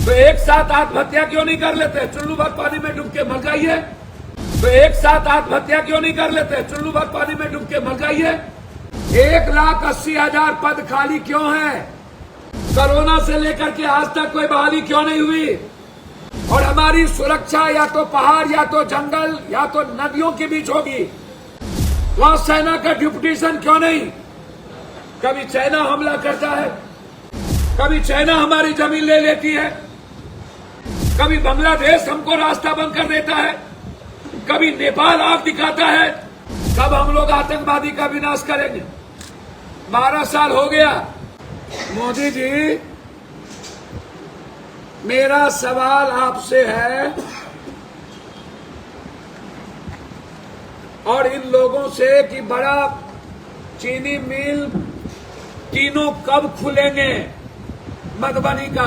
तो एक साथ आत्महत्या क्यों नहीं कर लेते? चुल्लू भर पानी में डूब के मर जाइए। तो एक साथ आत्महत्या क्यों नहीं कर लेते? चुल्लू भर पानी में डूब के मर जाइए। 1,80,000 पद खाली क्यों हैं? कोरोना से लेकर के आज तक कोई बहाली क्यों नहीं हुई? और हमारी सुरक्षा या तो पहाड़ या तो जंगल या तो नदियों के बीच होगी। वहां सेना का डिप्यूटेशन क्यों नहीं? कभी चाइना हमला करता है, कभी चाइना हमारी जमीन ले लेती है, कभी बांग्लादेश हमको रास्ता बंद कर देता है, कभी नेपाल आग दिखाता है। कब हम लोग आतंकवादी का विनाश करेंगे? 12 साल हो गया। मोदी जी, मेरा सवाल आपसे है और इन लोगों से कि बड़ा चीनी मिल तीनों कब खुलेंगे? मधुबनी का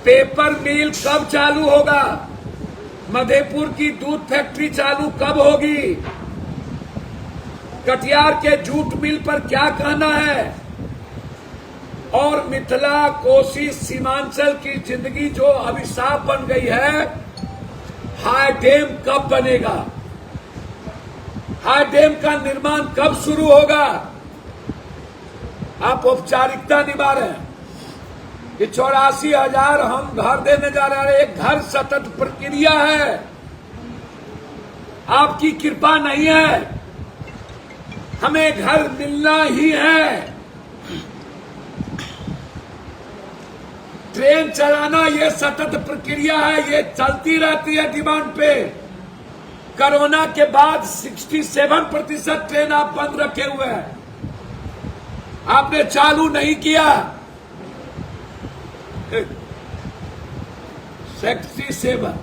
पेपर मिल कब चालू होगा? मधेपुर की दूध फैक्ट्री चालू कब होगी? कटिहार के जूट मिल पर क्या कहना है? और मिथिला कोसी सीमांचल की जिंदगी जो अभिशाप बन गई है, हाई डैम कब बनेगा? हाई डैम का निर्माण कब शुरू होगा? आप औपचारिकता निभा रहे हैं कि 84,000 हम घर देने जा रहे हैं। एक घर सतत प्रक्रिया है, आपकी कृपा नहीं है। हमें घर मिलना ही है। ट्रेन चलाना ये सतत प्रक्रिया है, ये चलती रहती है डिमांड पे। कोरोना के बाद 67% ट्रेन आप बंद रखे हुए हैं, आपने चालू नहीं किया। 67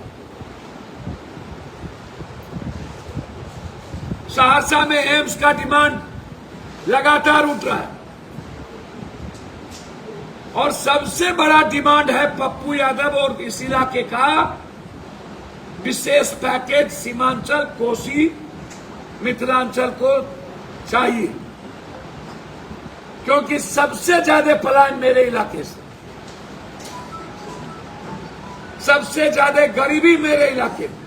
सहरसा में एम्स का डिमांड लगातार उठ रहा है और सबसे बड़ा डिमांड है पप्पू यादव और इस इलाके का विशेष पैकेज सीमांचल कोसी मिथिलांचल को चाहिए, क्योंकि सबसे ज्यादा पलायन मेरे इलाके से, सबसे ज्यादा गरीबी मेरे इलाके में,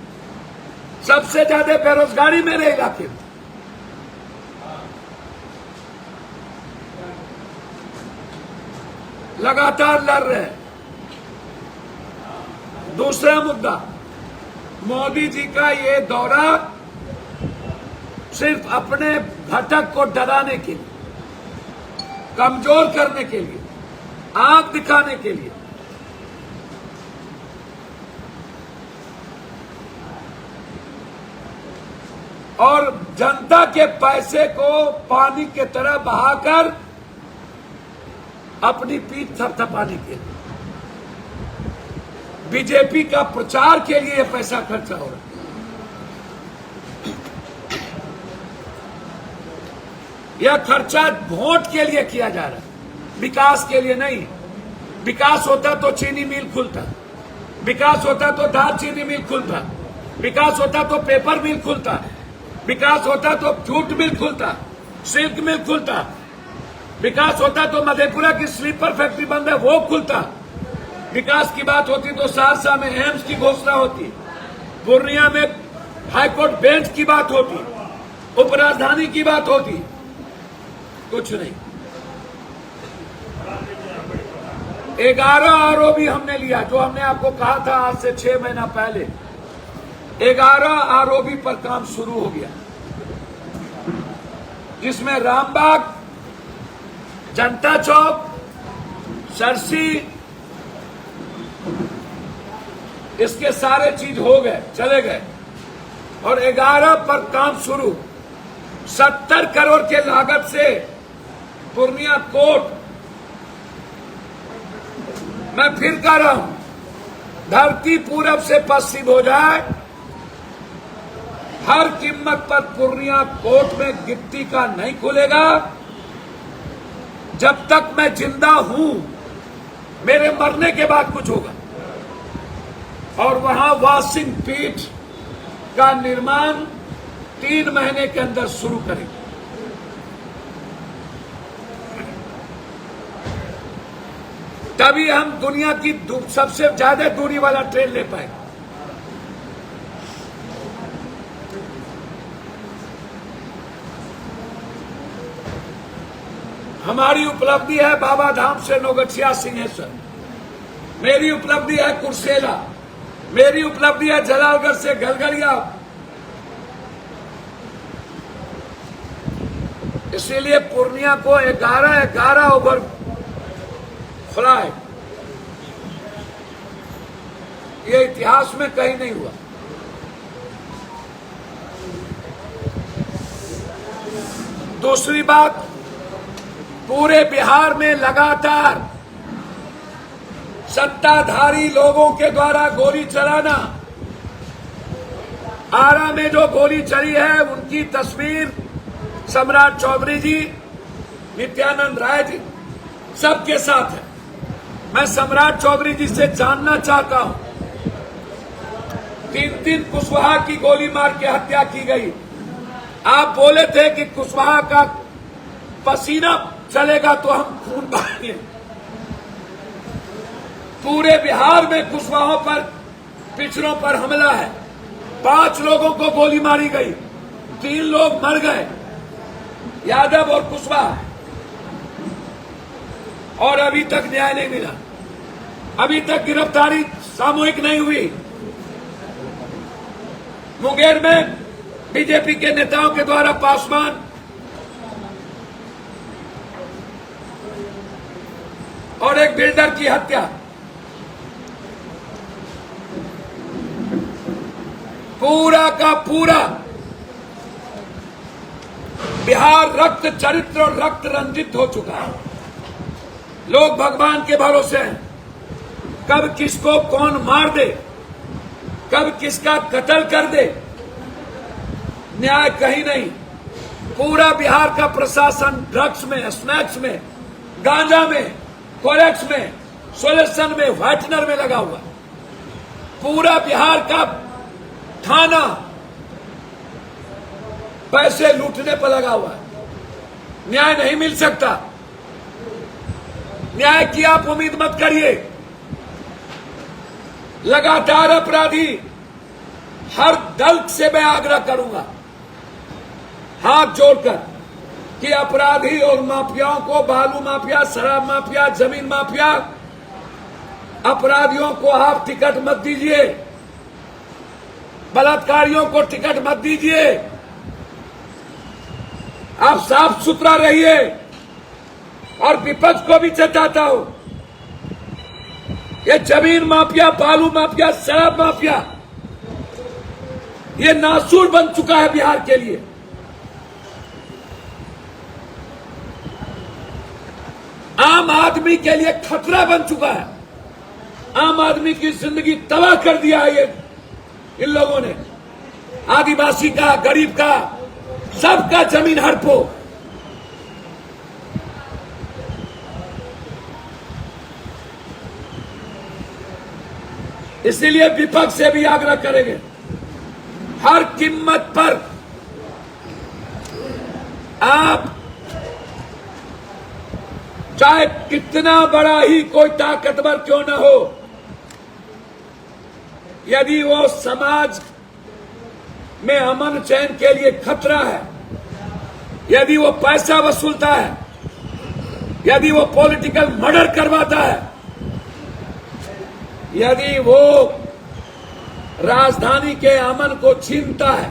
सबसे ज्यादा बेरोजगारी मेरे इलाके में। लगातार लड़ रहे हैं। दूसरा मुद्दा, मोदी जी का ये दौरा सिर्फ अपने घटक को डराने के लिए, कमजोर करने के लिए, आंख दिखाने के लिए। और जनता के पैसे को पानी की तरह बहाकर अपनी पीठ थपथपाने के लिए, बीजेपी का प्रचार के लिए पैसा खर्चा हो रहा है। यह खर्चा वोट के लिए किया जा रहा है, विकास के लिए नहीं। विकास होता तो चीनी मिल खुलता, विकास होता तो दाल चीनी मिल खुलता, विकास होता तो पेपर मिल खुलता, विकास होता तो जूट मिल खुलता, सिल्क मिल खुलता, विकास होता तो मधेपुरा की स्लीपर फैक्ट्री बंद है वो खुलता, विकास की बात होती तो सहरसा में एम्स की घोषणा होती, पूर्णिया में हाईकोर्ट बेंच की बात होती, उपराजधानी की बात होती। कुछ नहीं। 11 आरोपी हमने लिया, जो हमने आपको कहा था आज से 6 महीना पहले। 11 आरोपी पर काम शुरू हो गया, जिसमें रामबाग, जनता चौक, सरसी, इसके सारे चीज हो गए, चले गए। और 11 पर काम शुरू। 70 करोड़ के लागत से पूर्णिया कोर्ट, मैं फिर कह रहा हूं, धरती पूरब से पश्चिम हो जाए, हर कीमत पर पूर्णिया कोर्ट में गिट्टी का नहीं खुलेगा। जब तक मैं जिंदा हूं, मेरे मरने के बाद कुछ होगा। और वहां वॉशिंग पीठ का निर्माण 3 महीने के अंदर शुरू करेंगे। तभी हम दुनिया की सबसे ज्यादा दूरी वाला ट्रेन ले पाए। हमारी उपलब्धि है बाबा धाम से नौगछिया सिंहेश्वर, मेरी उपलब्धि है कुर्सेला, मेरी उपलब्धि है जलालगढ़ से गलगलिया। इसीलिए पूर्णिया को 11 ओवर फ्लाई, ये इतिहास में कहीं नहीं हुआ। दूसरी बात, पूरे बिहार में लगातार सत्ताधारी लोगों के द्वारा गोली चलाना, आरा में जो गोली चली है उनकी तस्वीर सम्राट चौधरी जी, नित्यानंद राय जी सबके साथ है। मैं सम्राट चौधरी जी से जानना चाहता हूं, 3 कुशवाहा की गोली मार के हत्या की गई। आप बोले थे कि कुशवाहा का पसीना चलेगा तो हम खून बहाएंगे। पूरे बिहार में कुशवाहों पर, पिछड़ों पर हमला है। 5 लोगों को गोली मारी गई, 3 लोग मर गए, यादव और कुशवाहा, और अभी तक न्याय नहीं मिला। अभी तक गिरफ्तारी सामूहिक नहीं हुई। मुंगेर में बीजेपी के नेताओं के द्वारा पासवान और एक बिल्डर की हत्या। पूरा का पूरा बिहार रक्त चरित्र और रक्त रंजित हो चुका है। लोग भगवान के भरोसे हैं, कब किसको कौन मार दे, कब किसका कत्ल कर दे, न्याय कहीं नहीं। पूरा बिहार का प्रशासन ड्रग्स में, स्नैक्स में, गांजा में, कोरेक्स में, सोल्यूशन में, व्हाइटनर में लगा हुआ। पूरा बिहार का थाना पैसे लूटने पर लगा हुआ है। न्याय नहीं मिल सकता। न्याय की आप उम्मीद मत करिए। लगातार अपराधी, हर दल से मैं आग्रह करूंगा हाथ जोड़कर कि अपराधी और माफियाओं को, बालू माफिया, शराब माफिया, जमीन माफिया, अपराधियों को आप टिकट मत दीजिए, बलात्कारियों को टिकट मत दीजिए। आप साफ सुथरा रहिए। और विपक्ष को भी चेताता हूं, ये जमीन माफिया, बालू माफिया, शराब माफिया, ये नासूर बन चुका है बिहार के लिए। आम आदमी के लिए खतरा बन चुका है। आम आदमी की जिंदगी तबाह कर दिया है ये इन लोगों ने। आदिवासी का, गरीब का, सबका जमीन हड़पो। इसीलिए विपक्ष से भी आग्रह करेंगे, हर कीमत पर आप, चाहे कितना बड़ा ही कोई ताकतवर क्यों न हो, यदि वो समाज में अमन चैन के लिए खतरा है, यदि वो पैसा वसूलता है, यदि वो पॉलिटिकल मर्डर करवाता है, यदि वो राजधानी के अमन को छीनता है,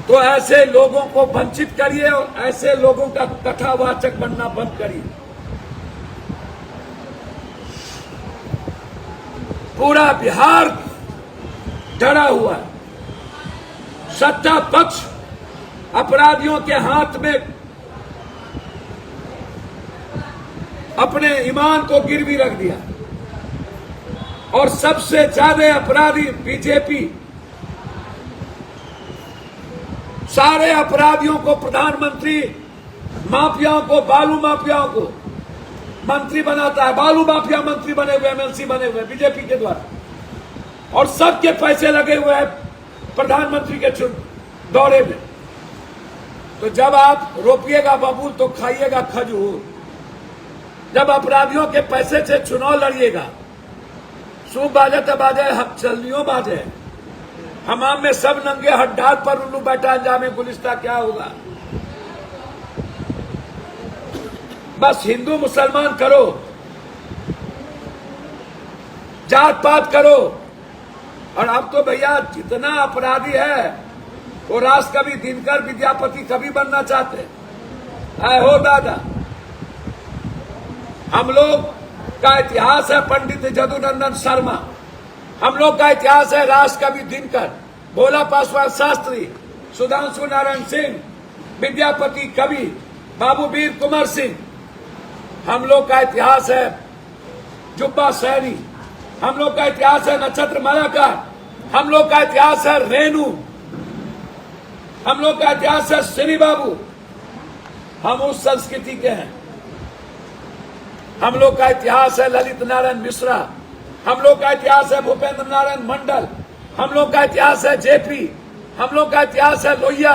तो ऐसे लोगों को वंचित करिए और ऐसे लोगों का कथावाचक बनना बंद करिए। पूरा बिहार डरा हुआ है। सत्ता पक्ष अपराधियों के हाथ में अपने ईमान को गिरवी रख दिया और सबसे ज्यादा अपराधी बीजेपी। सारे अपराधियों को प्रधानमंत्री, माफियाओं को, बालू माफियाओं को मंत्री बनाता है। बालू माफिया मंत्री बने हुए, एमएलसी बने हुए बीजेपी के द्वारा, और सबके पैसे लगे हुए हैं प्रधानमंत्री के दौरे में। तो जब आप रोपिएगा बबूल तो खाइएगा खजूर। जब अपराधियों के पैसे से चुनाव लड़िएगा, सूप बाजे तो बाजे, हम चलनियों बाजे, हमाम में सब नंगे हड्डार पर उल्लू बैठा, अंजाम गुलिस्ता क्या होगा। बस हिंदू मुसलमान करो, जात पात करो। और अब तो भैया जितना अपराधी है वो राष्ट्र कवि दिनकर विद्यापति कवि बनना चाहते। आए हो दादा, हम लोग का इतिहास है पंडित जदुनंदन शर्मा, हम लोग का इतिहास है राष्ट्र कवि दिनकर, भोला पासवान शास्त्री, सुधांशु नारायण सिंह, विद्यापति कवि, बाबू वीर कुंवर सिंह। हम लोग का इतिहास है जुब्बा सैनी, हम लोग का इतिहास है नक्षत्र मालाकार, हम लोग का इतिहास है रेणु, हम लोग का इतिहास है श्री बाबू। हम उस संस्कृति के हैं। हम लोग का इतिहास है ललित नारायण मिश्रा, हम लोग का इतिहास है भूपेंद्र नारायण मंडल, हम लोग का इतिहास है जेपी, हम लोग का इतिहास है लोहिया,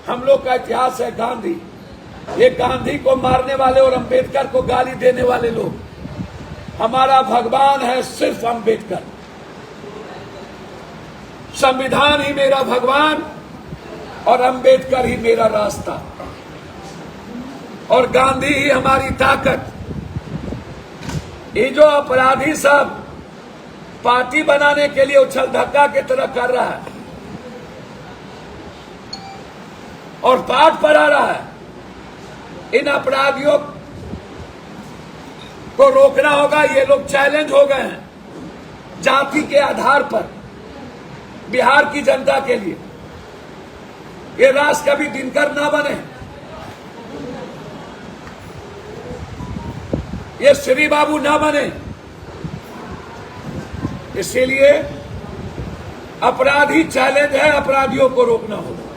हम लोग का इतिहास है गांधी। ये गांधी को मारने वाले और अंबेडकर को गाली देने वाले लोग, हमारा भगवान है सिर्फ अंबेडकर। संविधान ही मेरा भगवान और अंबेडकर ही मेरा रास्ता और गांधी ही हमारी ताकत। ये जो अपराधी सब पार्टी बनाने के लिए उछल धक्का की तरह कर रहा है और पाठ पढ़ा रहा है, इन अपराधियों को रोकना होगा। ये लोग चैलेंज हो गए हैं जाति के आधार पर बिहार की जनता के लिए। ये राष्ट्र कभी दिनकर ना बने, ये श्री बाबू ना बने। इसीलिए अपराधी चैलेंज है, अपराधियों को रोकना होगा।